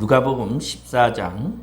누가복음 14장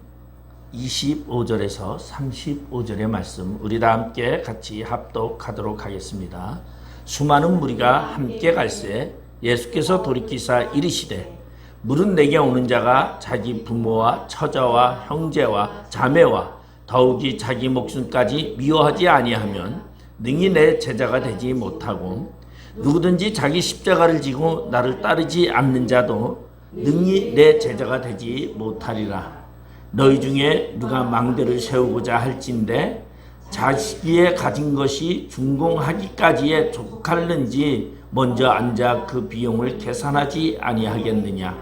25절에서 35절의 말씀 우리 다 함께 같이 합독하도록 하겠습니다. 수많은 무리가 함께 갈새 예수께서 돌이키사 이르시되 물은 내게 오는 자가 자기 부모와 처자와 형제와 자매와 더욱이 자기 목숨까지 미워하지 아니하면 능히 내 제자가 되지 못하고 누구든지 자기 십자가를 지고 나를 따르지 않는 자도 능히 내 제자가 되지 못하리라. 너희 중에 누가 망대를 세우고자 할진대 자기의 가진 것이 준공하기까지에 족할는지 먼저 앉아 그 비용을 계산하지 아니하겠느냐.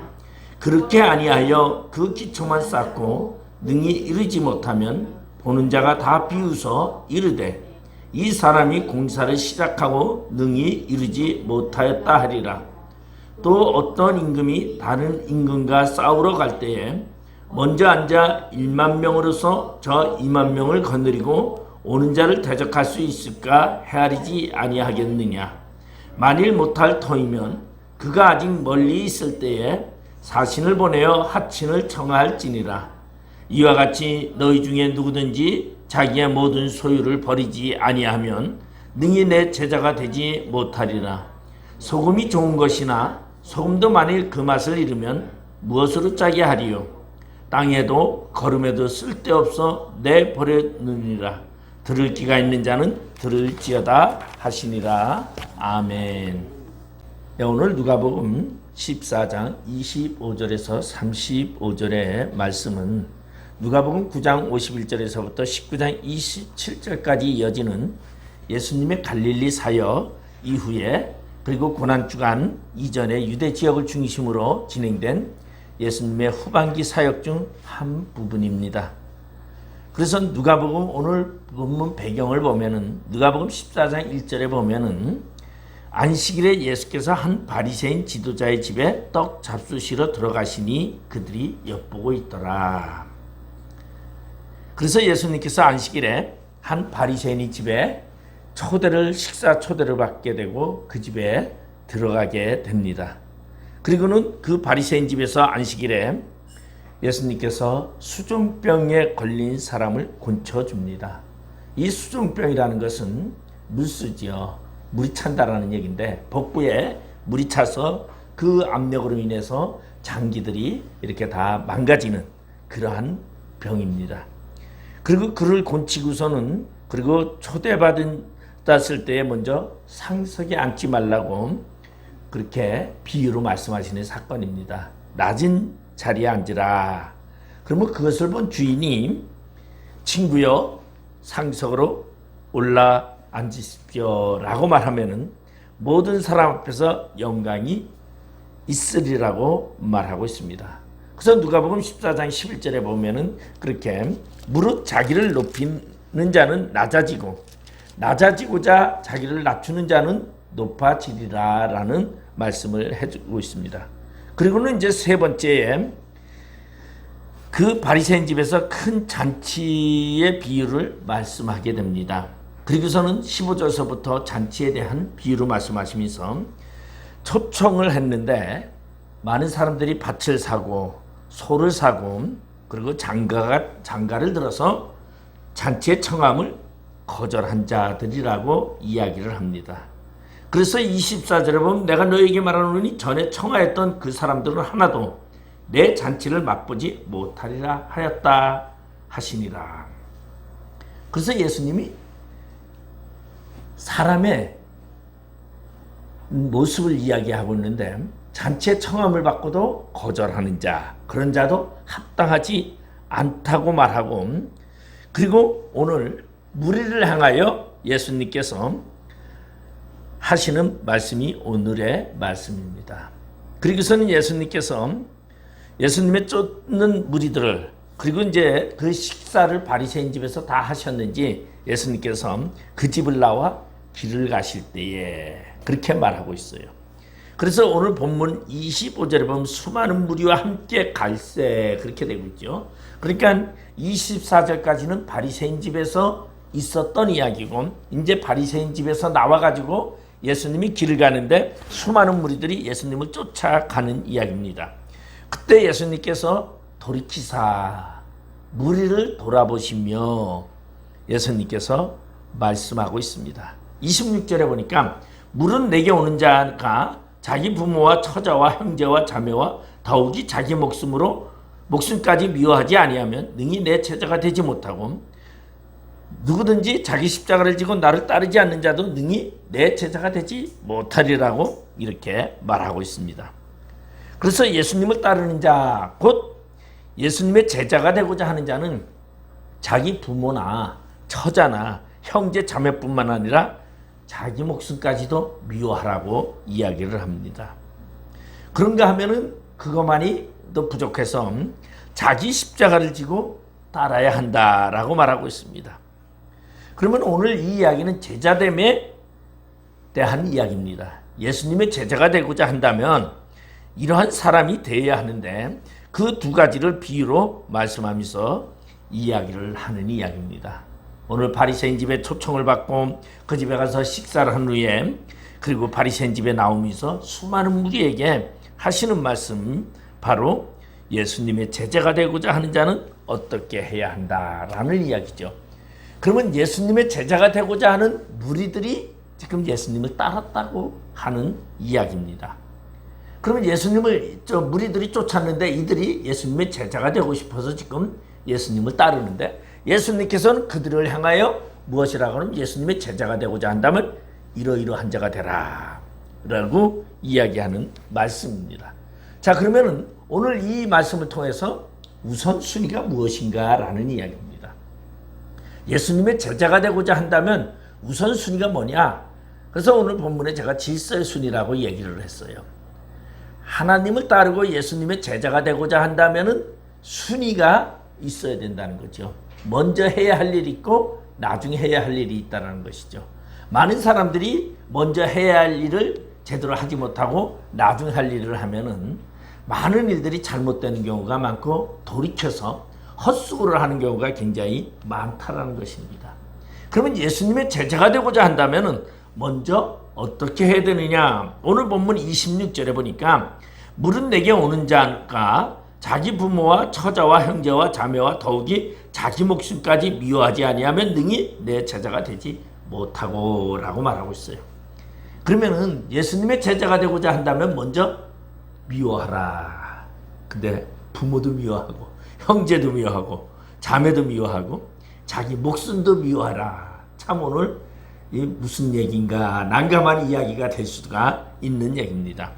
그렇게 아니하여 그 기초만 쌓고 능히 이르지 못하면 보는 자가 다 비웃어 이르되 이 사람이 공사를 시작하고 능히 이르지 못하였다 하리라. 또 어떤 임금이 다른 임금과 싸우러 갈 때에 먼저 앉아 1만 명으로서 저 2만 명을 거느리고 오는 자를 대적할 수 있을까 헤아리지 아니하겠느냐. 만일 못할 터이면 그가 아직 멀리 있을 때에 사신을 보내어 하친을 청할지니라. 이와 같이 너희 중에 누구든지 자기의 모든 소유를 버리지 아니하면 능히 내 제자가 되지 못하리라. 소금이 좋은 것이나 소금도 만일 그 맛을 잃으면 무엇으로 짜게 하리요. 땅에도 거름에도 쓸데없어 내버려느니라. 들을 귀가 있는 자는 들을지어다 하시니라. 아멘. 네, 오늘 누가복음 14장 25절에서 35절의 말씀은 누가복음 9장 51절에서부터 19장 27절까지 이어지는 예수님의 갈릴리 사역 이후에 그리고 고난주간 이전에 유대 지역을 중심으로 진행된 예수님의 후반기 사역 중 한 부분입니다. 그래서 누가복음 오늘 본문 배경을 보면은 누가복음 14장 1절에 보면은 안식일에 예수께서 한 바리새인 지도자의 집에 떡 잡수시러 들어가시니 그들이 엿보고 있더라. 그래서 예수님께서 안식일에 한 바리새인의 집에 식사 초대를 받게 되고 그 집에 들어가게 됩니다. 그리고는 그 바리새인 집에서 안식일에 예수님께서 수종병에 걸린 사람을 고쳐줍니다. 이 수종병이라는 것은 물수지요. 물이 찬다라는 얘기인데 복부에 물이 차서 그 압력으로 인해서 장기들이 이렇게 다 망가지는 그러한 병입니다. 그리고 그를 고치고서는 그리고 초대받았을 때에 먼저 상석에 앉지 말라고 그렇게 비유로 말씀하시는 사건입니다. 낮은 자리에 앉으라. 그러면 그것을 본 주인이 친구여 상석으로 올라 앉으십시오 라고 말하면은 모든 사람 앞에서 영광이 있으리라고 말하고 있습니다. 그래서 누가복음 14장 11절에 보면은 그렇게 무릇 자기를 높이는 자는 낮아지고자 자기를 낮추는 자는 높아지리라 라는 말씀을 해주고 있습니다. 그리고는 이제 세 번째에 그 바리새인 집에서 큰 잔치의 비유를 말씀하게 됩니다. 그리고서는 15절서부터 잔치에 대한 비유로 말씀하시면서 초청을 했는데 많은 사람들이 밭을 사고 소를 사고 그리고 장가를 들어서 잔치의 청함을 거절한 자들이라고 이야기를 합니다. 그래서 24절에 보면 내가 너에게 말하노니 전에 청하였던 그 사람들은 하나도 내 잔치를 맛보지 못하리라 하였다 하시니라. 그래서 예수님이 사람의 모습을 이야기하고 있는데 잔치의 청함을 받고도 거절하는 자, 그런 자도 합당하지 않다고 말하고 그리고 오늘 무리를 향하여 예수님께서 하시는 말씀이 오늘의 말씀입니다. 그리고서는 예수님께서 예수님의 쫓는 무리들을 그리고 이제 그 식사를 바리새인 집에서 다 하셨는지 예수님께서 그 집을 나와 길을 가실 때에 그렇게 말하고 있어요. 그래서 오늘 본문 25절에 보면 수많은 무리와 함께 갈새 그렇게 되고 있죠. 그러니까 24절까지는 바리새인 집에서 있었던 이야기고 이제 바리새인 집에서 나와가지고 예수님이 길을 가는데 수많은 무리들이 예수님을 쫓아가는 이야기입니다. 그때 예수님께서 돌이키사 무리를 돌아보시며 예수님께서 말씀하고 있습니다. 26절에 보니까 물은 내게 오는 자가 자기 부모와 처자와 형제와 자매와 더욱이 자기 목숨까지 미워하지 아니하면 능히 내 제자가 되지 못하고 누구든지 자기 십자가를 지고 나를 따르지 않는 자도 능히 내 제자가 되지 못하리라고 이렇게 말하고 있습니다. 그래서 예수님을 따르는 자, 곧 예수님의 제자가 되고자 하는 자는 자기 부모나 처자나 형제 자매뿐만 아니라 자기 목숨까지도 미워하라고 이야기를 합니다. 그런가 하면은 그것만이 또 부족해서 자기 십자가를 지고 따라야 한다라고 말하고 있습니다. 그러면 오늘 이 이야기는 제자됨에 대한 이야기입니다. 예수님의 제자가 되고자 한다면 이러한 사람이 되어야 하는데 그 두 가지를 비유로 말씀하면서 이야기를 하는 이야기입니다. 오늘 바리새인 집에 초청을 받고 그 집에 가서 식사를 한 후에 그리고 바리새인 집에 나오면서 수많은 무리에게 하시는 말씀, 바로 예수님의 제자가 되고자 하는 자는 어떻게 해야 한다라는 이야기죠. 그러면 예수님의 제자가 되고자 하는 무리들이 지금 예수님을 따랐다고 하는 이야기입니다. 그러면 예수님을 무리들이 쫓았는데 이들이 예수님의 제자가 되고 싶어서 지금 예수님을 따르는데 예수님께서는 그들을 향하여 무엇이라고 하면 예수님의 제자가 되고자 한다면 이러이러한 자가 되라 라고 이야기하는 말씀입니다. 자, 그러면 오늘 이 말씀을 통해서 우선순위가 무엇인가 라는 이야기입니다. 예수님의 제자가 되고자 한다면 우선순위가 뭐냐? 그래서 오늘 본문에 제가 질서의 순위라고 얘기를 했어요. 하나님을 따르고 예수님의 제자가 되고자 한다면 순위가 있어야 된다는 거죠. 먼저 해야 할 일이 있고 나중에 해야 할 일이 있다는 것이죠. 많은 사람들이 먼저 해야 할 일을 제대로 하지 못하고 나중에 할 일을 하면은 많은 일들이 잘못되는 경우가 많고 돌이켜서 헛수고를 하는 경우가 굉장히 많다라는 것입니다. 그러면 예수님의 제자가 되고자 한다면은 먼저 어떻게 해야 되느냐? 오늘 본문 26절에 보니까 물은 내게 오는 자가 자기 부모와 처자와 형제와 자매와 더욱이 자기 목숨까지 미워하지 아니하면 능히 내 제자가 되지 못하고 라고 말하고 있어요. 그러면은 예수님의 제자가 되고자 한다면 먼저 미워하라. 근데 부모도 미워하고 형제도 미워하고 자매도 미워하고 자기 목숨도 미워하라. 참 오늘 이 무슨 얘기인가 난감한 이야기가 될 수가 있는 얘기입니다.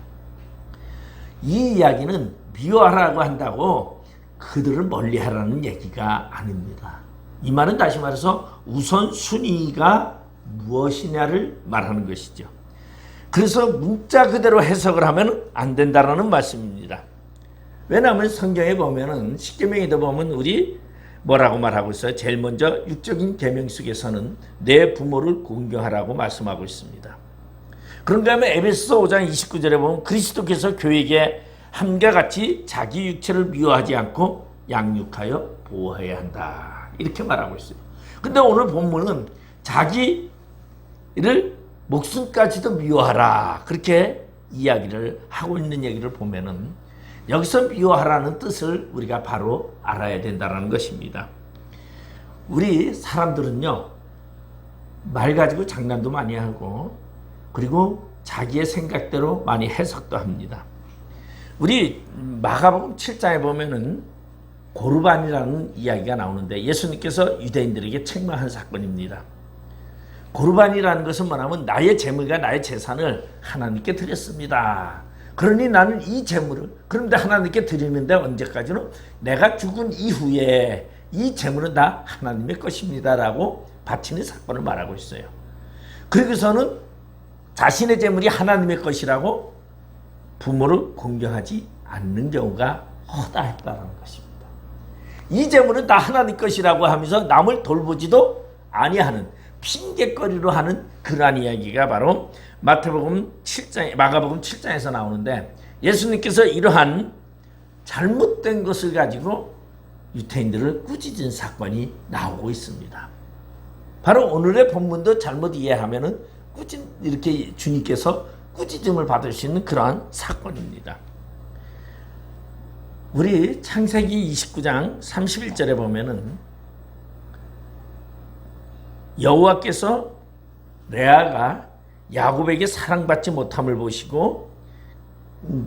이 이야기는 미워하라고 한다고 그들을 멀리하라는 얘기가 아닙니다. 이 말은 다시 말해서 우선순위가 무엇이냐를 말하는 것이죠. 그래서 문자 그대로 해석을 하면 안 된다라는 말씀입니다. 왜냐하면 성경에 보면은 십계명에도 보면 우리 뭐라고 말하고 있어요? 제일 먼저 육적인 계명 속에서는 내 부모를 공경하라고 말씀하고 있습니다. 그런가 하면 에베소서 5장 29절에 보면 그리스도께서 교회에게 함과 같이 자기 육체를 미워하지 않고 양육하여 보호해야 한다. 이렇게 말하고 있어요. 근데 오늘 본문은 자기를 목숨까지도 미워하라. 그렇게 이야기를 하고 있는 얘기를 보면은 여기서 미워하라는 뜻을 우리가 바로 알아야 된다는 것입니다. 우리 사람들은요, 말 가지고 장난도 많이 하고 그리고 자기의 생각대로 많이 해석도 합니다. 우리 마가복음 7장에 보면은 고르반이라는 이야기가 나오는데 예수님께서 유대인들에게 책망한 사건입니다. 고르반이라는 것은 뭐냐면 나의 재물과 나의 재산을 하나님께 드렸습니다. 그러니 나는 이 재물을 그런데 하나님께 드리는데 언제까지는 내가 죽은 이후에 이 재물은 다 하나님의 것입니다라고 바치는 사건을 말하고 있어요. 그러고서는 자신의 재물이 하나님의 것이라고 부모를 공경하지 않는 경우가 허다했다는 것입니다. 이 재물은 다 하나님 것이라고 하면서 남을 돌보지도 아니하는 핑계거리로 하는 그러한 이야기가 바로 마가복음 7장에서 나오는데 예수님께서 이러한 잘못된 것을 가지고 유대인들을 꾸짖은 사건이 나오고 있습니다. 바로 오늘의 본문도 잘못 이해하면은 이렇게 주님께서 꾸짖음을 받을 수 있는 그러한 사건입니다. 우리 창세기 29장 31절에 보면은 여호와께서 레아가 야곱에게 사랑받지 못함을 보시고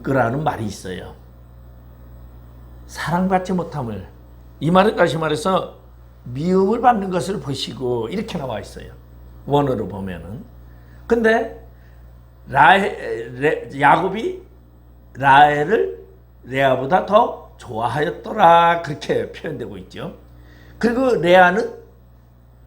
그라는 말이 있어요. 사랑받지 못함을, 이 말은 다시 말해서 미움을 받는 것을 보시고 이렇게 나와 있어요. 원어로 보면은. 근데 야곱이 라헬을 레아보다 더 좋아하였더라, 그렇게 표현되고 있죠. 그리고 레아는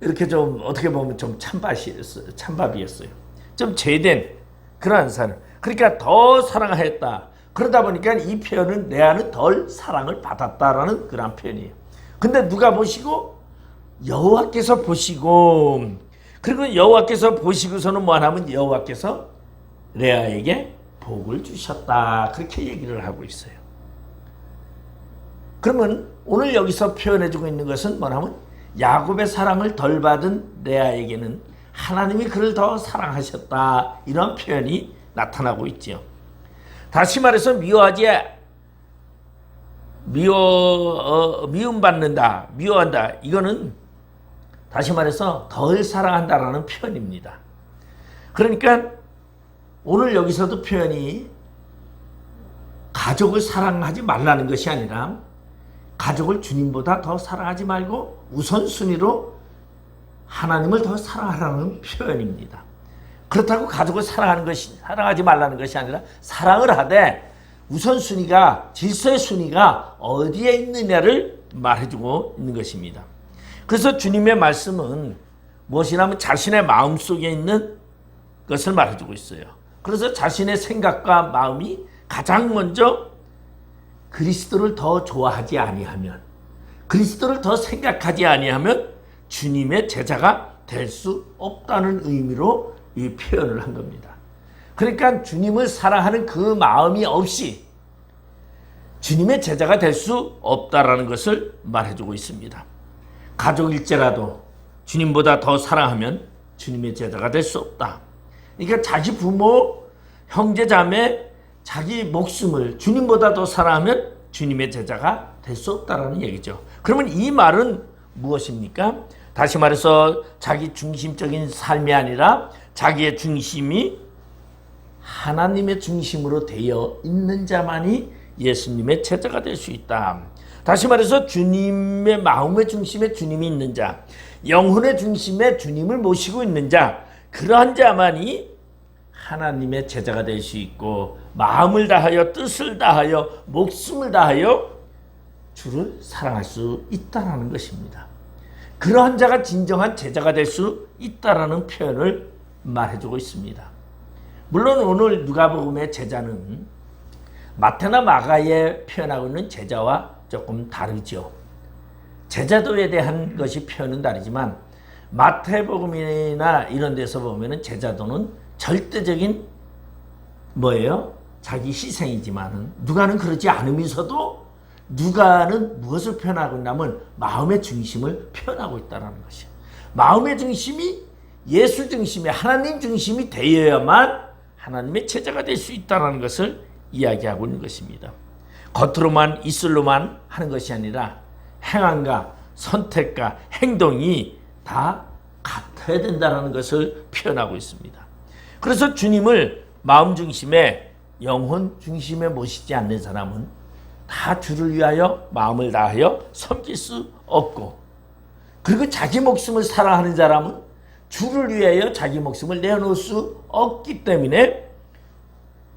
이렇게 좀 어떻게 보면 좀 찬밥이었어요. 좀 죄된 그러한 사람. 그러니까 더 사랑하였다. 그러다 보니까 이 표현은 레아는 덜 사랑을 받았다라는 그런 표현이에요. 근데 누가 보시고? 여호와께서 보시고, 그리고 여호와께서 보시고서는 뭐하냐면 여호와께서 레아에게 복을 주셨다, 그렇게 얘기를 하고 있어요. 그러면 오늘 여기서 표현해주고 있는 것은 뭐냐면 야곱의 사랑을 덜 받은 레아에게는 하나님이 그를 더 사랑하셨다, 이런 표현이 나타나고 있죠. 다시 말해서 미움받는다, 미워한다, 이거는 다시 말해서 덜 사랑한다라는 표현입니다. 그러니까 오늘 여기서도 표현이 가족을 사랑하지 말라는 것이 아니라 가족을 주님보다 더 사랑하지 말고 우선순위로 하나님을 더 사랑하라는 표현입니다. 그렇다고 가족을 사랑하지 말라는 것이 아니라 사랑을 하되 우선순위가, 질서의 순위가 어디에 있느냐를 말해주고 있는 것입니다. 그래서 주님의 말씀은 무엇이냐면 자신의 마음속에 있는 것을 말해주고 있어요. 그래서 자신의 생각과 마음이 가장 먼저 그리스도를 더 좋아하지 아니하면, 그리스도를 더 생각하지 아니하면 주님의 제자가 될 수 없다는 의미로 이 표현을 한 겁니다. 그러니까 주님을 사랑하는 그 마음이 없이 주님의 제자가 될 수 없다라는 것을 말해주고 있습니다. 가족일지라도 주님보다 더 사랑하면 주님의 제자가 될 수 없다. 그러니까 자기 부모, 형제, 자매, 자기 목숨을 주님보다 더 사랑하면 주님의 제자가 될 수 없다라는 얘기죠. 그러면 이 말은 무엇입니까? 다시 말해서 자기 중심적인 삶이 아니라 자기의 중심이 하나님의 중심으로 되어 있는 자만이 예수님의 제자가 될 수 있다. 다시 말해서 주님의 마음의 중심에 주님이 있는 자, 영혼의 중심에 주님을 모시고 있는 자, 그러한 자만이 하나님의 제자가 될 수 있고 마음을 다하여 뜻을 다하여 목숨을 다하여 주를 사랑할 수 있다는 것입니다. 그러한 자가 진정한 제자가 될 수 있다는 표현을 말해주고 있습니다. 물론 오늘 누가복음의 제자는 마태나 마가에 표현하고 있는 제자와 조금 다르죠. 제자도에 대한 것이 표현은 다르지만 마태복음이나 이런 데서 보면은 제자도는 절대적인 뭐예요? 자기 희생이지만은 누가는 그러지 않으면서도 누가는 무엇을 표현하고 있냐면 마음의 중심을 표현하고 있다는 것이에요. 마음의 중심이 예수 중심이, 하나님 중심이 되어야만 하나님의 제자가 될 수 있다는 것을 이야기하고 있는 것입니다. 겉으로만 입술로만 하는 것이 아니라 행함과 선택과 행동이 다 같아야 된다는 것을 표현하고 있습니다. 그래서 주님을 마음 중심에, 영혼 중심에 모시지 않는 사람은 다 주를 위하여 마음을 다하여 섬길 수 없고, 그리고 자기 목숨을 사랑하는 사람은 주를 위하여 자기 목숨을 내어놓을 수 없기 때문에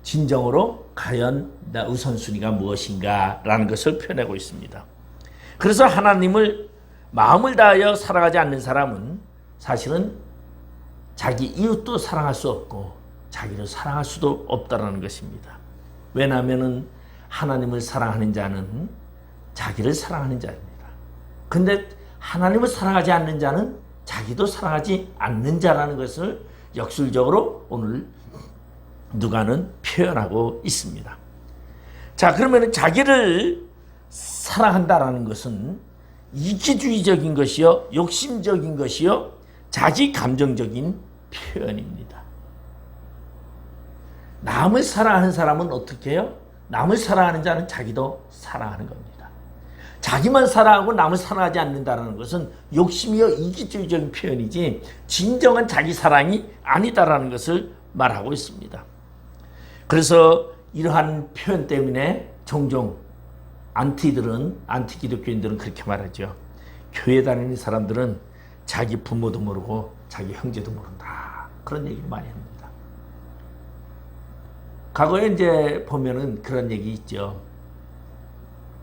진정으로 과연 나 우선순위가 무엇인가 라는 것을 표현하고 있습니다. 그래서 하나님을 마음을 다하여 사랑하지 않는 사람은 사실은 자기 이웃도 사랑할 수 없고 자기를 사랑할 수도 없다는 것입니다. 왜냐하면 하나님을 사랑하는 자는 자기를 사랑하는 자입니다. 근데 하나님을 사랑하지 않는 자는 자기도 사랑하지 않는 자라는 것을 역술적으로 오늘 누가는 표현하고 있습니다. 자, 그러면 자기를 사랑한다라는 것은 이기주의적인 것이요, 욕심적인 것이요, 자기 감정적인 표현입니다. 남을 사랑하는 사람은 어떻게 해요? 남을 사랑하는 자는 자기도 사랑하는 겁니다. 자기만 사랑하고 남을 사랑하지 않는다는 것은 욕심이요 이기주의적인 표현이지 진정한 자기 사랑이 아니다라는 것을 말하고 있습니다. 그래서 이러한 표현 때문에 종종 안티 기독교인들은 그렇게 말하죠. 교회 다니는 사람들은 자기 부모도 모르고 자기 형제도 모른다. 그런 얘기를 많이 합니다. 과거에 이제 보면은 그런 얘기 있죠.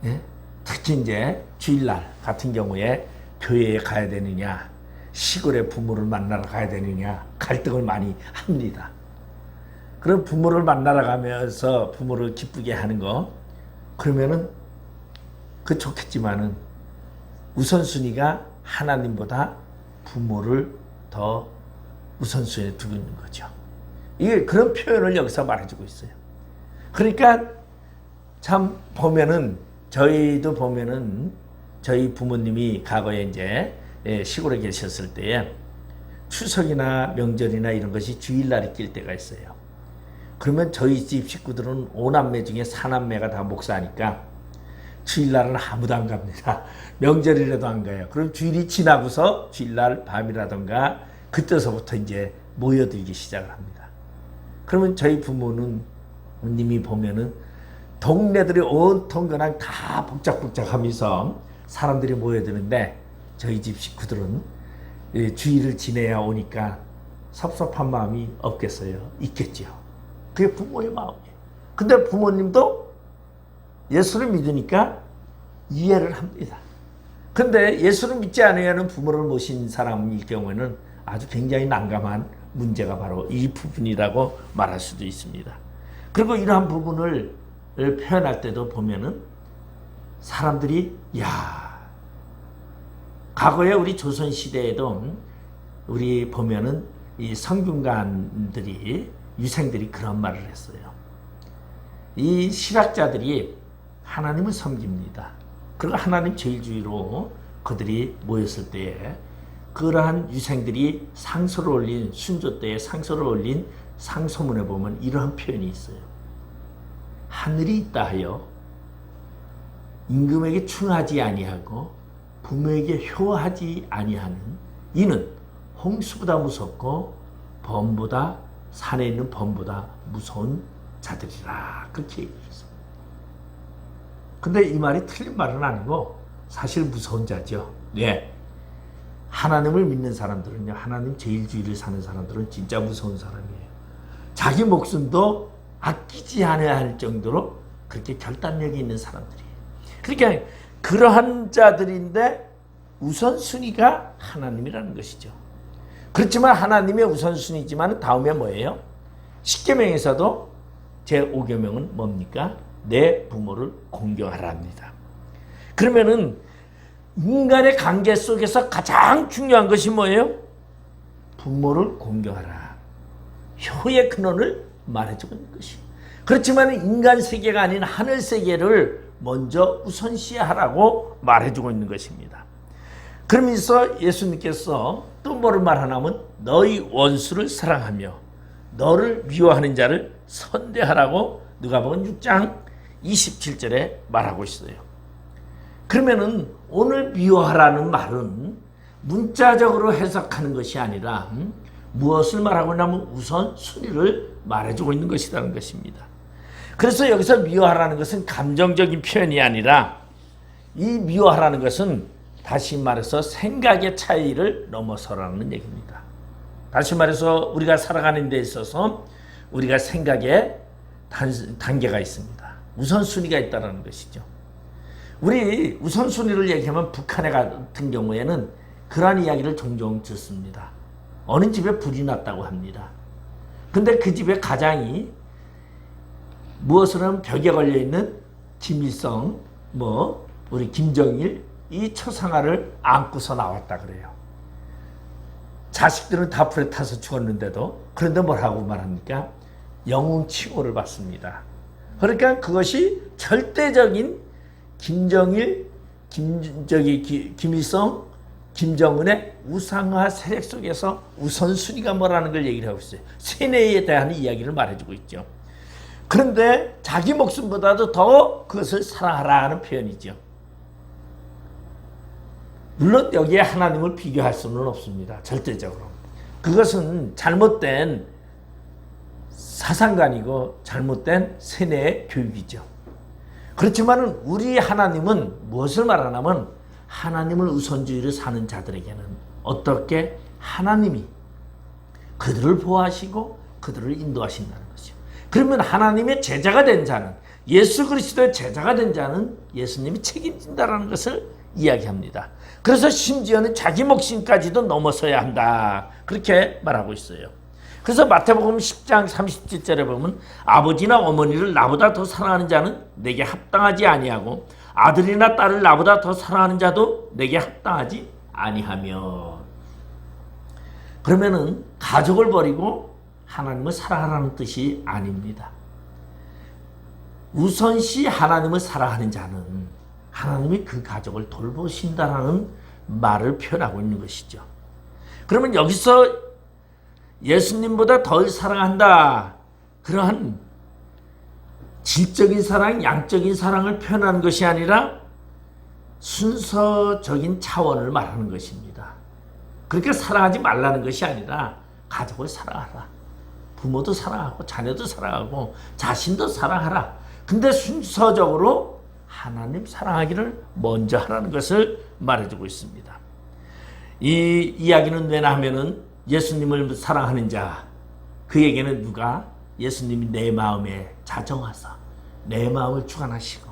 예? 특히 이제 주일날 같은 경우에 교회에 가야 되느냐, 시골에 부모를 만나러 가야 되느냐 갈등을 많이 합니다. 그럼 부모를 만나러 가면서 부모를 기쁘게 하는 거 그러면은 그 좋겠지만은 우선순위가 하나님보다 부모를 더 우선순위에 두고 있는 거죠. 이게 그런 표현을 여기서 말해주고 있어요. 그러니까 참 보면은 저희도 보면은 저희 부모님이 과거에 이제 시골에 계셨을 때에 추석이나 명절이나 이런 것이 주일날에 낄 때가 있어요. 그러면 저희 집 식구들은 5남매 중에 4남매가 다 목사니까 주일날은 아무도 안 갑니다. 명절이라도 안 가요. 그럼 주일이 지나고서 주일날 밤이라던가 그때서부터 이제 모여들기 시작을 합니다. 그러면 저희 부모님이 보면은 동네들이 온통 그냥 다 복작복작하면서 사람들이 모여드는데 저희 집 식구들은 주일을 지내야 오니까 섭섭한 마음이 없겠어요? 있겠죠. 그게 부모의 마음이에요. 근데 부모님도 예수를 믿으니까 이해를 합니다. 근데 예수를 믿지 않으면 부모를 모신 사람일 경우에는 아주 굉장히 난감한 문제가 바로 이 부분이라고 말할 수도 있습니다. 그리고 이러한 부분을 표현할 때도 보면은 사람들이 과거에 우리 조선시대에도 우리 보면은 이 성균관들이 유생들이 그런 말을 했어요. 이 신학자들이 하나님을 섬깁니다. 그리고 하나님 제일주의로 그들이 모였을 때에 그러한 유생들이 상소를 올린 순조 때에 상소를 올린 상소문에 보면 이러한 표현이 있어요. 하늘이 있다 하여 임금에게 충하지 아니하고 부모에게 효하지 아니하는 이는 홍수보다 무섭고 범보다 산에 있는 범보다 무서운 자들이라 그렇게 얘기했어요. 근데 이 말이 틀린 말은 아니고 사실 무서운 자죠. 네. 하나님을 믿는 사람들은요, 하나님 제일주의를 사는 사람들은 진짜 무서운 사람이에요. 자기 목숨도 아끼지 않아야 할 정도로 그렇게 결단력이 있는 사람들이에요. 그러니까 그러한 자들인데 우선순위가 하나님이라는 것이죠. 그렇지만 하나님의 우선순위지만 다음에 뭐예요? 십계명에서도 제5계명은 뭡니까? 내 부모를 공경하라 합니다. 그러면은 인간의 관계 속에서 가장 중요한 것이 뭐예요? 부모를 공경하라. 효의 근원을 말해주고 있는 것이에요. 그렇지만 인간 세계가 아닌 하늘 세계를 먼저 우선시하라고 말해주고 있는 것입니다. 그러면서 예수님께서 또 뭐를 말하냐면 너희 원수를 사랑하며 너를 미워하는 자를 선대하라고 누가복음 6장 27절에 말하고 있어요. 그러면은 오늘 미워하라는 말은 문자적으로 해석하는 것이 아니라 무엇을 말하고 있냐면 우선순위를 말해주고 있는 것이라는 것입니다. 그래서 여기서 미워하라는 것은 감정적인 표현이 아니라 이 미워하라는 것은 다시 말해서 생각의 차이를 넘어서라는 얘기입니다. 다시 말해서 우리가 살아가는 데 있어서 우리가 생각에 단계가 있습니다. 우선순위가 있다는 것이죠. 우리 우선순위를 얘기하면 북한에 같은 경우에는 그러한 이야기를 종종 듣습니다. 어느 집에 불이 났다고 합니다. 근데 그 집의 가장이 무엇을 하면 벽에 걸려있는 김일성, 우리 김정일 이 초상화를 안고서 나왔다 그래요. 자식들은 다 불에 타서 죽었는데도 그런데 뭐라고 말합니까? 영웅 칭호를 받습니다. 그러니까 그것이 절대적인 김정일, 김일성, 김정은의 우상화 세력 속에서 우선순위가 뭐라는 걸 얘기를 하고 있어요. 세뇌에 대한 이야기를 말해주고 있죠. 그런데 자기 목숨보다도 더 그것을 사랑하라 하는 표현이죠. 물론 여기에 하나님을 비교할 수는 없습니다. 절대적으로. 그것은 잘못된 사상관이고 잘못된 세뇌의 교육이죠. 그렇지만 우리 하나님은 무엇을 말하냐면 하나님을 우선주의로 사는 자들에게는 어떻게 하나님이 그들을 보호하시고 그들을 인도하신다는 것이죠. 그러면 하나님의 제자가 된 자는, 예수 그리스도의 제자가 된 자는 예수님이 책임진다라는 것을 이야기합니다. 그래서 심지어는 자기 목숨까지도 넘어서야 한다, 그렇게 말하고 있어요. 그래서 마태복음 10장 37절에 보면 아버지나 어머니를 나보다 더 사랑하는 자는 내게 합당하지 아니하고 아들이나 딸을 나보다 더 사랑하는 자도 내게 합당하지 아니하며. 그러면은 가족을 버리고 하나님을 사랑하라는 뜻이 아닙니다. 우선시 하나님을 사랑하는 자는 하나님이 그 가족을 돌보신다라는 말을 표현하고 있는 것이죠. 그러면 여기서 예수님보다 덜 사랑한다, 그러한 질적인 사랑, 양적인 사랑을 표현하는 것이 아니라 순서적인 차원을 말하는 것입니다. 그러니까 사랑하지 말라는 것이 아니라 가족을 사랑하라, 부모도 사랑하고 자녀도 사랑하고 자신도 사랑하라. 근데 순서적으로 하나님 사랑하기를 먼저 하라는 것을 말해주고 있습니다. 이 이야기는 왜냐 하면은 예수님을 사랑하는 자, 그에게는 누가 예수님이 내 마음에 자정하사 내 마음을 주관하시고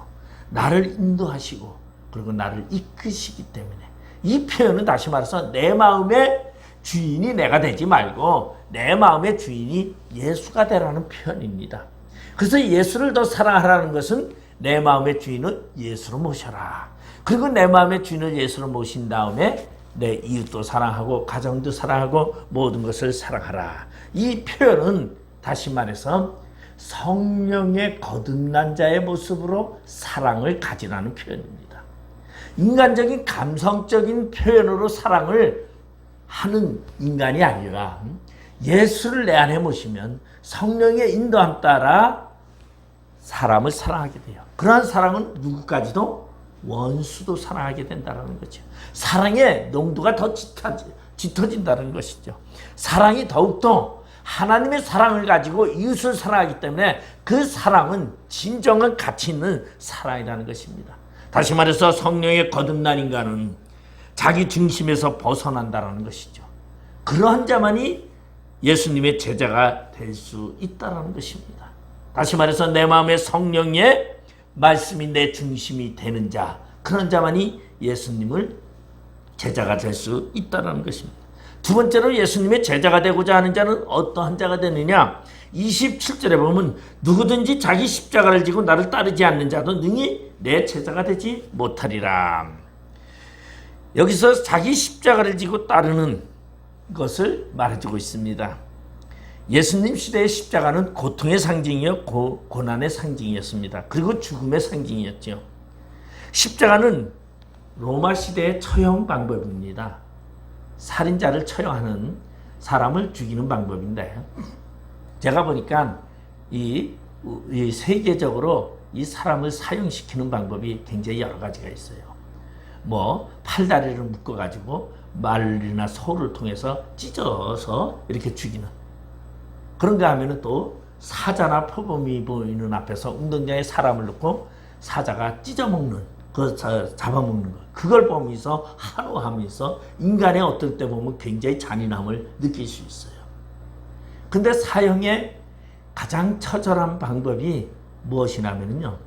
나를 인도하시고 그리고 나를 이끄시기 때문에, 이 표현은 다시 말해서 내 마음의 주인이 내가 되지 말고 내 마음의 주인이 예수가 되라는 표현입니다. 그래서 예수를 더 사랑하라는 것은 내 마음의 주인을 예수로 모셔라. 그리고 내 마음의 주인을 예수로 모신 다음에 내 이웃도 사랑하고 가정도 사랑하고 모든 것을 사랑하라. 이 표현은 다시 말해서 성령의 거듭난 자의 모습으로 사랑을 가지라는 표현입니다. 인간적인 감성적인 표현으로 사랑을 하는 인간이 아니라 예수를 내 안에 모시면 성령의 인도함 따라 사람을 사랑하게 돼요. 그러한 사랑은 누구까지도 원수도 사랑하게 된다는 거죠. 사랑의 농도가 더 짙어진다는 것이죠. 사랑이 더욱더 하나님의 사랑을 가지고 이웃을 사랑하기 때문에 그 사랑은 진정한 가치 있는 사랑이라는 것입니다. 다시 말해서 성령의 거듭난 인간은 자기 중심에서 벗어난다는 것이죠. 그러한 자만이 예수님의 제자가 될 수 있다는 것입니다. 다시 말해서 내 마음에 성령의 말씀이 내 중심이 되는 자, 그런 자만이 예수님을 제자가 될 수 있다는 것입니다. 두 번째로 예수님의 제자가 되고자 하는 자는 어떠한 자가 되느냐? 27절에 보면 누구든지 자기 십자가를 지고 나를 따르지 않는 자도 능히 내 제자가 되지 못하리라. 여기서 자기 십자가를 지고 따르는 것을 말해주고 있습니다. 예수님 시대의 십자가는 고통의 상징이었고 고난의 상징이었습니다. 그리고 죽음의 상징이었죠. 십자가는 로마 시대의 처형 방법입니다. 살인자를 처형하는 사람을 죽이는 방법인데, 제가 보니까 이 세계적으로 이 사람을 사형시키는 방법이 굉장히 여러 가지가 있어요. 뭐 팔다리를 묶어가지고 말이나 소를 통해서 찢어서 이렇게 죽이는, 그런가 하면은 또 사자나 표범이 보이는 앞에서 운동장에 사람을 넣고 사자가 찢어먹는, 잡아먹는 것, 그걸 보면서 한호하면서 인간의 어떨 때 보면 굉장히 잔인함을 느낄 수 있어요. 근데 사형의 가장 처절한 방법이 무엇이냐면요,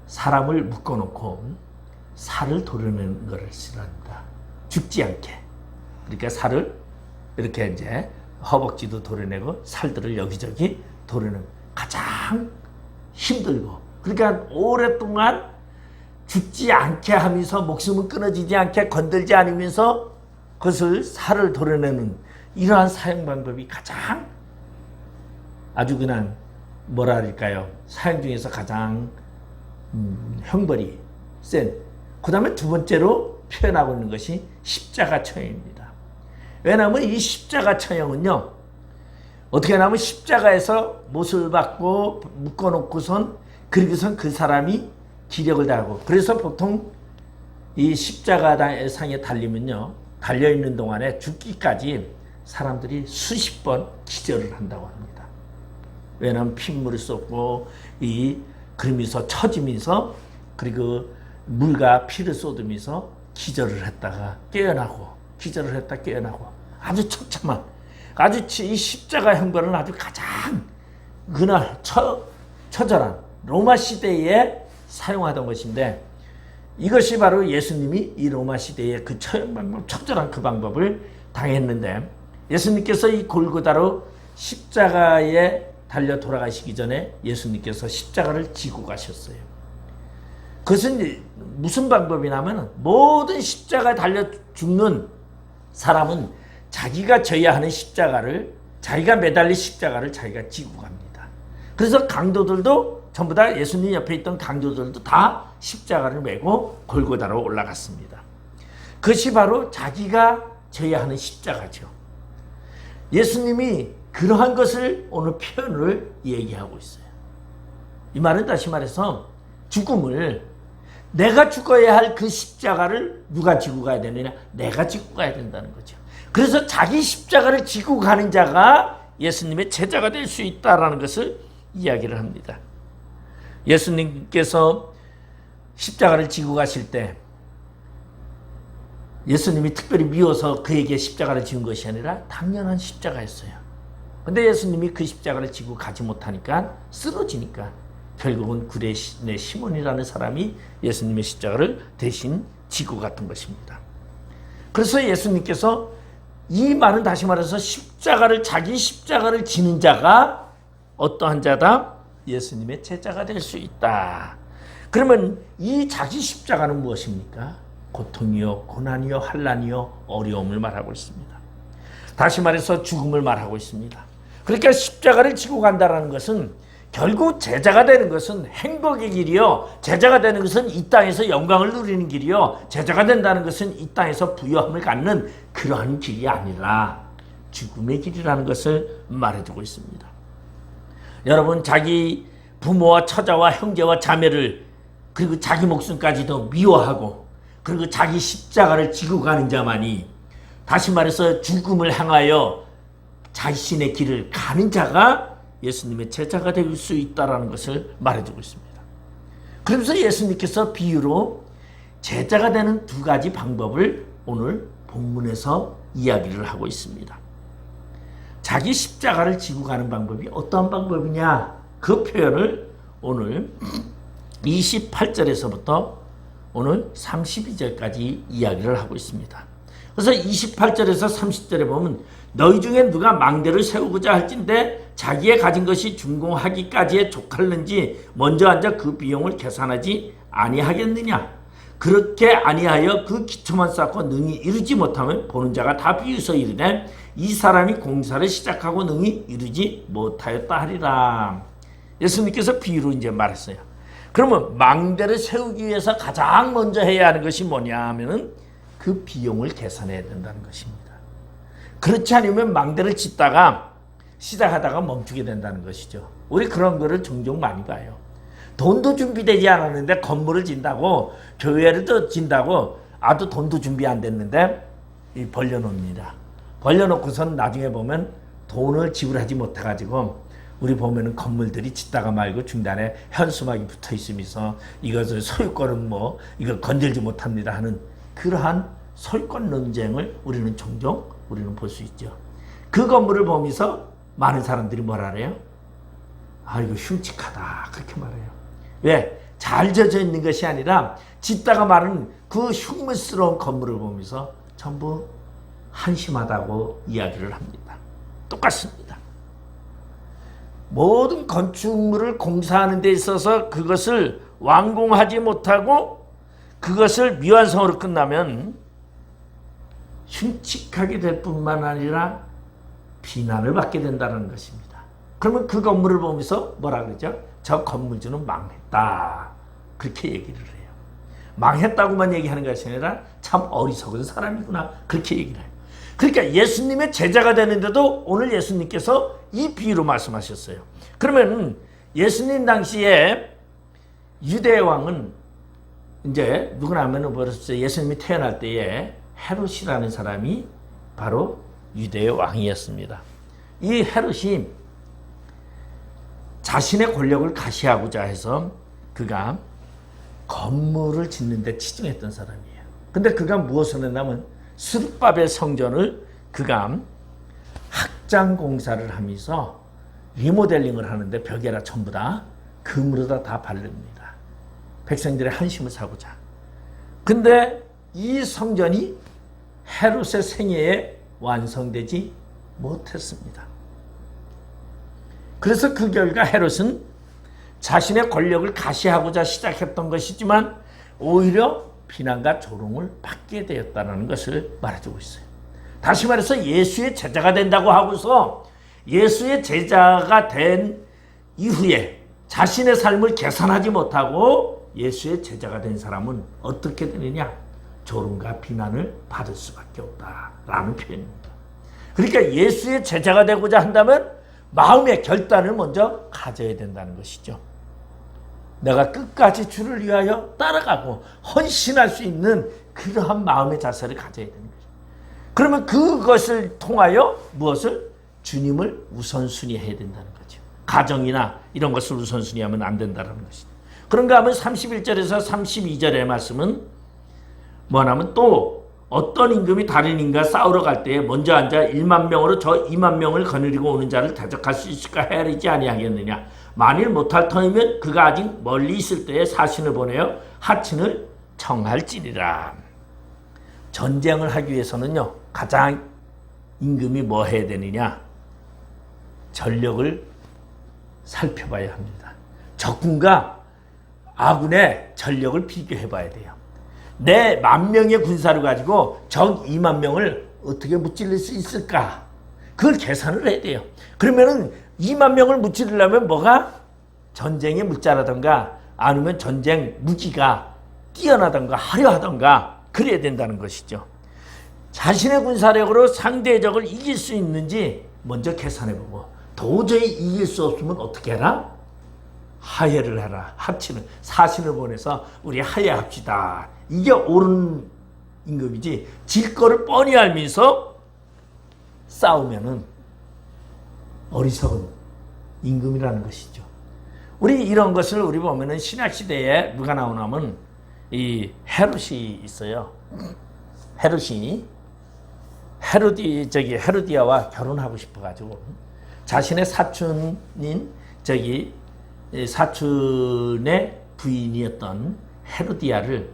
사람을 묶어놓고 살을 도려내는 것을 싫어합니다. 죽지 않게. 그러니까 살을 이렇게 이제 허벅지도 도려내고 살들을 여기저기 도려내는, 가장 힘들고, 그러니까 오랫동안 죽지 않게 하면서 목숨은 끊어지지 않게 건들지 않으면서 그것을 살을 도려내는 이러한 사형 방법이 가장 아주 그냥 뭐라 할까요? 사형 중에서 가장 형벌이 센. 그 다음에 두 번째로 표현하고 있는 것이 십자가 처형입니다. 왜냐하면 이 십자가 처형은요, 어떻게 하냐면 십자가에서 못을 받고 묶어놓고선 그리고선 그 사람이 기력을 다하고, 그래서 보통 이 십자가상에 달리면요, 달려있는 동안에 죽기까지 사람들이 수십 번 기절을 한다고 합니다. 왜냐하면 핏물을 쏟고 그러면서 처지면서, 그리고 물과 피를 쏟으면서 기절을 했다가 깨어나고, 기절을 했다 깨어나고, 아주 처참한, 아주 이 십자가 형벌은 아주 가장 그날 처절한 로마 시대에 사용하던 것인데, 이것이 바로 예수님이 이 로마 시대의 그 처절한 그 방법을 당했는데, 예수님께서 이 골고다로 십자가에 달려 돌아가시기 전에 예수님께서 십자가를 지고 가셨어요. 그것은 무슨 방법이냐면, 모든 십자가에 달려 죽는 사람은 자기가 져야 하는 십자가를, 자기가 매달린 십자가를 자기가 지고 갑니다. 그래서 강도들도 전부 다, 예수님 옆에 있던 강도들도 다 십자가를 메고 골고다로 올라갔습니다. 그것이 바로 자기가 져야 하는 십자가죠. 예수님이 그러한 것을 오늘 표현을 얘기하고 있어요. 이 말은 다시 말해서 죽음을, 내가 죽어야 할 그 십자가를 누가 지고 가야 되느냐? 내가 지고 가야 된다는 거죠. 그래서 자기 십자가를 지고 가는 자가 예수님의 제자가 될 수 있다는 것을 이야기를 합니다. 예수님께서 십자가를 지고 가실 때 예수님이 특별히 미워서 그에게 십자가를 지은 것이 아니라 당연한 십자가였어요. 근데 예수님이 그 십자가를 지고 가지 못하니까, 쓰러지니까 결국은 구레네 시몬이라는 사람이 예수님의 십자가를 대신 지고 갔던 것입니다. 그래서 예수님께서 이 말은 다시 말해서 자기 십자가를 지는 자가 어떠한 자다? 예수님의 제자가 될 수 있다. 그러면 이 자기 십자가는 무엇입니까? 고통이요, 고난이요, 환난이요, 어려움을 말하고 있습니다. 다시 말해서 죽음을 말하고 있습니다. 그러니까 십자가를 지고 간다는 것은, 결국 제자가 되는 것은 행복의 길이요, 제자가 되는 것은 이 땅에서 영광을 누리는 길이요, 제자가 된다는 것은 이 땅에서 부유함을 갖는 그러한 길이 아니라 죽음의 길이라는 것을 말해주고 있습니다. 여러분, 자기 부모와 처자와 형제와 자매를, 그리고 자기 목숨까지도 미워하고, 그리고 자기 십자가를 지고 가는 자만이, 다시 말해서 죽음을 향하여 자신의 길을 가는 자가 예수님의 제자가 될 수 있다는 것을 말해주고 있습니다. 그러면서 예수님께서 비유로 제자가 되는 두 가지 방법을 오늘 본문에서 이야기를 하고 있습니다. 자기 십자가를 지고 가는 방법이 어떠한 방법이냐, 그 표현을 오늘 28절에서부터 오늘 32절까지 이야기를 하고 있습니다. 그래서 28절에서 30절에 보면, 너희 중에 누가 망대를 세우고자 할진대 자기의 가진 것이 준공하기까지에 족할는지 먼저 앉아 그 비용을 계산하지 아니하겠느냐? 그렇게 아니하여 그 기초만 쌓고 능히 이루지 못하면 보는 자가 다 비웃어 이르되 이 사람이 공사를 시작하고 능히 이루지 못하였다 하리라. 예수님께서 비유로 이제 말했어요. 그러면 망대를 세우기 위해서 가장 먼저 해야 하는 것이 뭐냐 하면은 그 비용을 계산해야 된다는 것입니다. 그렇지 않으면 망대를 짓다가 시작하다가 멈추게 된다는 것이죠. 우리 그런 거를 종종 많이 봐요. 돈도 준비되지 않았는데 건물을 짓다고, 교회를 또 짓다고 아주 돈도 준비 안 됐는데 벌려놓습니다. 벌려놓고선 나중에 보면 돈을 지불하지 못해가지고, 우리 보면은 건물들이 짓다가 말고 중단에 현수막이 붙어 있으면서 이것을 소유권은 이거 건들지 못합니다 하는 그러한 소유권 논쟁을 우리는 종종 볼 수 있죠. 그 건물을 보면서 많은 사람들이 뭐라 그래요? 아, 이거 흉측하다, 그렇게 말해요. 왜? 잘 져져 있는 것이 아니라 짓다가 마른 그 흉물스러운 건물을 보면서 전부 한심하다고 이야기를 합니다. 똑같습니다. 모든 건축물을 공사하는 데 있어서 그것을 완공하지 못하고 그것을 미완성으로 끝나면 흉측하게 될 뿐만 아니라 비난을 받게 된다는 것입니다. 그러면 그 건물을 보면서 뭐라 그러죠? 저 건물주는 망했다, 그렇게 얘기를 해요. 망했다고만 얘기하는 것이 아니라 참 어리석은 사람이구나, 그렇게 얘기를 해요. 그러니까 예수님의 제자가 되는데도 오늘 예수님께서 이 비유로 말씀하셨어요. 그러면 예수님 당시에 유대 왕은 이제 누구나 하면은 뭐랬어요? 예수님이 태어날 때에 헤롯이라는 사람이 바로 유대의 왕이었습니다. 이 헤롯이 자신의 권력을 가시하고자 해서 그가 건물을 짓는데 치중했던 사람이에요. 근데 그가 무엇을 했냐면 스룹바벨 성전을 그가 확장 공사를 하면서 리모델링을 하는데 벽에다 전부 다 금으로다 다 바릅니다. 백성들의 한심을 사고자. 근데 이 성전이 헤롯의 생애에 완성되지 못했습니다. 그래서 그 결과 헤롯은 자신의 권력을 가시하고자 시작했던 것이지만 오히려 비난과 조롱을 받게 되었다는 것을 말해주고 있어요. 다시 말해서 예수의 제자가 된다고 하고서 예수의 제자가 된 이후에 자신의 삶을 개선하지 못하고 예수의 제자가 된 사람은 어떻게 되느냐? 조롱과 비난을 받을 수밖에 없다라는 표현입니다. 그러니까 예수의 제자가 되고자 한다면 마음의 결단을 먼저 가져야 된다는 것이죠. 내가 끝까지 주를 위하여 따라가고 헌신할 수 있는 그러한 마음의 자세를 가져야 되는 거죠. 그러면 그것을 통하여 무엇을? 주님을 우선순위 해야 된다는 거죠. 가정이나 이런 것을 우선순위하면 안 된다는 것이죠. 그런가 하면 31절에서 32절의 말씀은 뭐냐면 또 어떤 임금이 다른 임금과 싸우러 갈 때에 먼저 앉아 1만 명으로 저 2만 명을 거느리고 오는 자를 대적할 수 있을까 헤아리지 아니하겠느냐. 만일 못할 터이면 그가 아직 멀리 있을 때에 사신을 보내어 하친을 청할지니라. 전쟁을 하기 위해서는요, 가장 임금이 뭐 해야 되느냐? 전력을 살펴봐야 합니다. 적군과 아군의 전력을 비교해 봐야 돼요. 내 10,000명의 군사를 가지고 적 2만 명을 어떻게 무찌를 수 있을까? 그걸 계산을 해야 돼요. 그러면은 2만 명을 무찌르려면 뭐가? 전쟁의 물자라든가 아니면 전쟁 무기가 뛰어나던가 화려하던가 그래야 된다는 것이죠. 자신의 군사력으로 상대의 적을 이길 수 있는지 먼저 계산해보고 도저히 이길 수 없으면 어떻게 해라? 하해를 해라. 합치는 사신을 보내서 우리 하해합시다. 이게 옳은 임금이지 질 거를 뻔히 알면서 싸우면은 어리석은 임금이라는 것이죠. 우리 이런 것을 우리 보면은 신약시대에 누가 나오냐면 이 헤롯이 있어요. 헤로디아와 결혼하고 싶어가지고 자신의 사촌인 사촌의 부인이었던 헤로디아를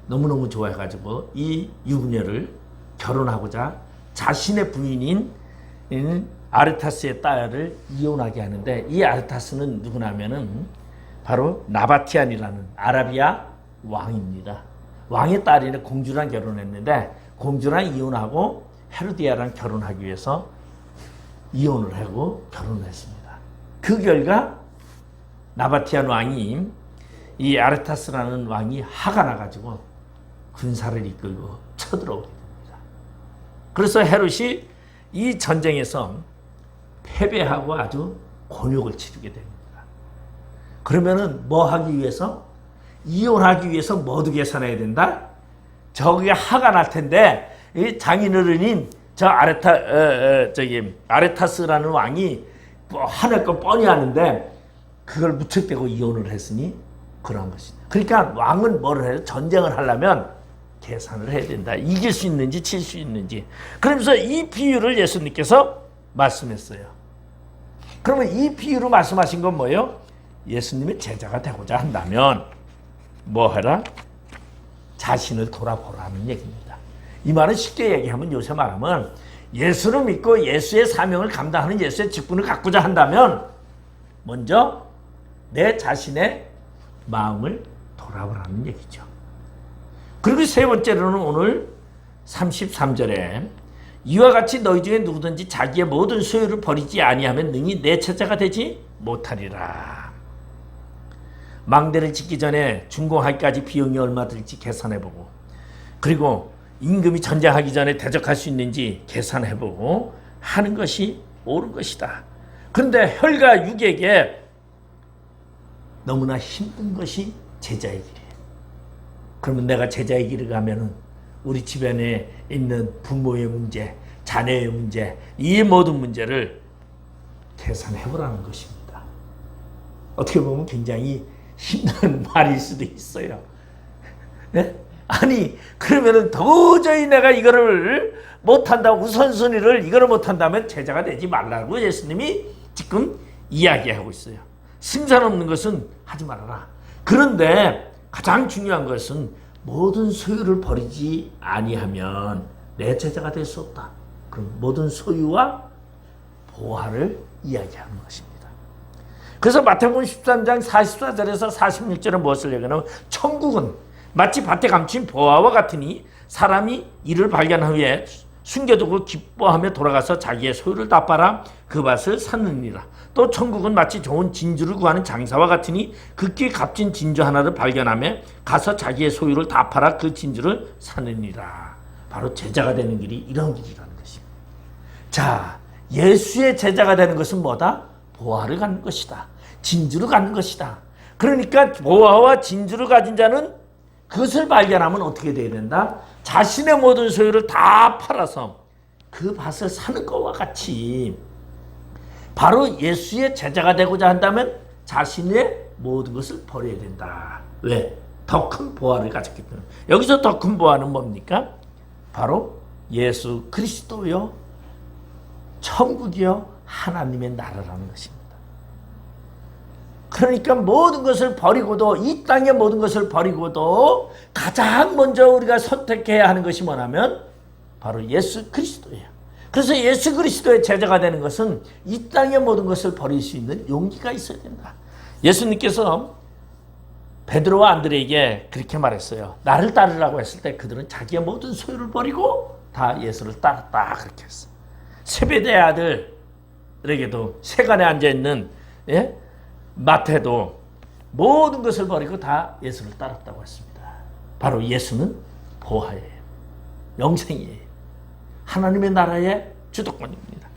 너무너무 좋아해가지고 이 유부녀를 결혼하고자 자신의 부인인 아르타스의 딸을 이혼하게 하는데 이 아르타스는 누구냐면은 바로 나바티안이라는 아라비아 왕입니다. 왕의 딸이는 공주랑 결혼했는데 공주랑 이혼하고 헤로디아랑 결혼하기 위해서 이혼을 하고 결혼을 했습니다. 그 결과 나바티안 왕이 이 아르타스라는 왕이 화가 나가지고 군사를 이끌고 쳐들어오게 됩니다. 그래서 헤롯이 이 전쟁에서 패배하고 아주 곤욕을 치르게 됩니다. 그러면은 뭐 하기 위해서? 이혼하기 위해서 뭐도 계산해야 된다? 저게 화가 날 텐데 이 장인어른인 저 아레타스라는 왕이 화낼 거 뻔히 아는데 그걸 무척대고 이혼을 했으니 그런 것이다. 그러니까 왕은 뭐를 해요? 전쟁을 하려면 계산을 해야 된다. 이길 수 있는지 칠 수 있는지. 그러면서 이 비유를 예수님께서 말씀했어요. 그러면 이 비유로 말씀하신 건 뭐예요? 예수님의 제자가 되고자 한다면 뭐 해라? 자신을 돌아보라는 얘기입니다. 이 말은 쉽게 얘기하면 요새 말하면 예수를 믿고 예수의 사명을 감당하는 예수의 직분을 갖고자 한다면 먼저 내 자신의 마음을 돌아보라는 얘기죠. 그리고 세 번째로는 오늘 33절에 이와 같이 너희 중에 누구든지 자기의 모든 소유를 버리지 아니하면 능히 내 제자가 되지 못하리라. 망대를 짓기 전에 준공하기까지 비용이 얼마 들지 계산해보고 그리고 임금이 전쟁하기 전에 대적할 수 있는지 계산해보고 하는 것이 옳은 것이다. 그런데 혈과 육에게 너무나 힘든 것이 제자의 길이에요. 그러면 내가 제자의 길을 가면은 우리 주변에 있는 부모의 문제, 자녀의 문제, 이 모든 문제를 계산해보라는 것입니다. 어떻게 보면 굉장히 힘든 말일 수도 있어요. 네? 아니 그러면은 도저히 내가 이거를 못한다고 우선순위를 이거를 못한다면 제자가 되지 말라고 예수님이 지금 이야기하고 있어요. 승산 없는 것은 하지 말아라. 그런데 가장 중요한 것은 모든 소유를 버리지 아니하면 내 제자가 될 수 없다. 그럼 모든 소유와 보화를 이야기하는 것입니다. 그래서 마태복음 13장 44절에서 46절은 무엇을 얘기하냐면 천국은 마치 밭에 감춘 보화와 같으니 사람이 이를 발견한 후에 숨겨두고 기뻐하며 돌아가서 자기의 소유를 다 팔아 그 밭을 사느니라. 또 천국은 마치 좋은 진주를 구하는 장사와 같으니 극히 값진 진주 하나를 발견하며 가서 자기의 소유를 다 팔아 그 진주를 사느니라. 바로 제자가 되는 길이 이런 길이라는 것입니다. 자, 예수의 제자가 되는 것은 뭐다? 보화를 갖는 것이다. 진주를 갖는 것이다. 그러니까 보화와 진주를 가진 자는 그것을 발견하면 어떻게 돼야 된다? 자신의 모든 소유를 다 팔아서 그 밭을 사는 것과 같이 바로 예수의 제자가 되고자 한다면 자신의 모든 것을 버려야 된다. 왜? 더 큰 보화를 가졌기 때문에. 여기서 더 큰 보화는 뭡니까? 바로 예수 그리스도요, 천국이요, 하나님의 나라라는 것입니다. 그러니까 모든 것을 버리고도, 이 땅의 모든 것을 버리고도 가장 먼저 우리가 선택해야 하는 것이 뭐냐면 바로 예수 그리스도예요. 그래서 예수 그리스도의 제자가 되는 것은 이 땅의 모든 것을 버릴 수 있는 용기가 있어야 된다. 예수님께서 베드로와 안드레에게 그렇게 말했어요. 나를 따르라고 했을 때 그들은 자기의 모든 소유를 버리고 다 예수를 따랐다, 그렇게 했어요. 세베대의 아들에게도 세간에 앉아있는 마태도 모든 것을 버리고 다 예수를 따랐다고 했습니다. 바로 예수는 보화예요. 영생이에요. 하나님의 나라의 주도권입니다.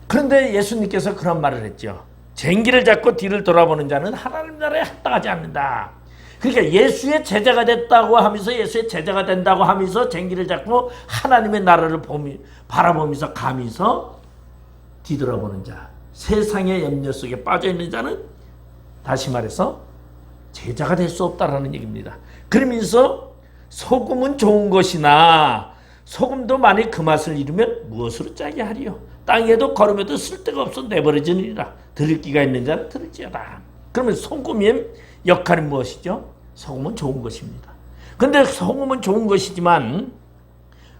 그런데 예수님께서 그런 말을 했죠. 쟁기를 잡고 뒤를 돌아보는 자는 하나님 나라에 합당하지 않는다. 그러니까 예수의 제자가 됐다고 하면서, 예수의 제자가 된다고 하면서 쟁기를 잡고 하나님의 나라를 바라보면서 가면서 뒤돌아보는 자, 세상의 염려 속에 빠져있는 자는 다시 말해서 제자가 될 수 없다라는 얘기입니다. 그러면서 소금은 좋은 것이나 소금도 만일 그 맛을 잃으면 무엇으로 짜게 하리요? 땅에도 걸음에도 쓸데가 없어 내버려지느니라. 들을 기가 있는 자는 들을지어다. 그러면 소금의 역할은 무엇이죠? 소금은 좋은 것입니다. 그런데 소금은 좋은 것이지만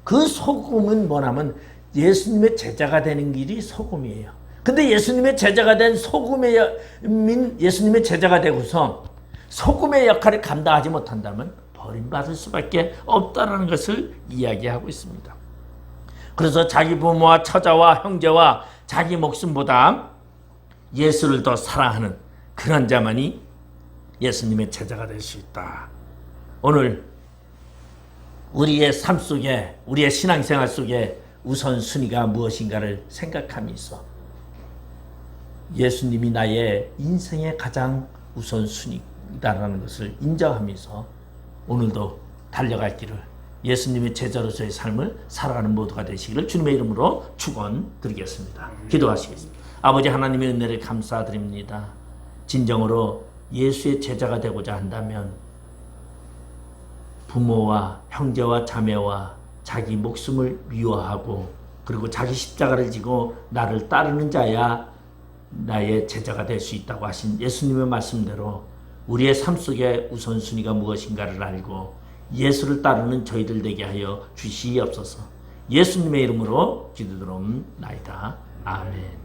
그 소금은 뭐냐면 예수님의 제자가 되는 길이 소금이에요. 근데 예수님의 제자가 된 예수님의 제자가 되고서 소금의 역할을 감당하지 못한다면 버림받을 수밖에 없다는 것을 이야기하고 있습니다. 그래서 자기 부모와 처자와 형제와 자기 목숨보다 예수를 더 사랑하는 그런 자만이 예수님의 제자가 될 수 있다. 오늘 우리의 삶 속에, 우리의 신앙생활 속에 우선순위가 무엇인가를 생각하면서 예수님이 나의 인생의 가장 우선순위다라는 것을 인정하면서 오늘도 달려갈 길을, 예수님의 제자로서의 삶을 살아가는 모두가 되시기를 주님의 이름으로 축원드리겠습니다. 기도하시겠습니다. 아버지 하나님의 은혜를 감사드립니다. 진정으로 예수의 제자가 되고자 한다면 부모와 형제와 자매와 자기 목숨을 미워하고 그리고 자기 십자가를 지고 나를 따르는 자야 나의 제자가 될 수 있다고 하신 예수님의 말씀대로 우리의 삶 속에 우선순위가 무엇인가를 알고 예수를 따르는 저희들 되게 하여 주시옵소서. 예수님의 이름으로 기도드리옵나이다. 아멘.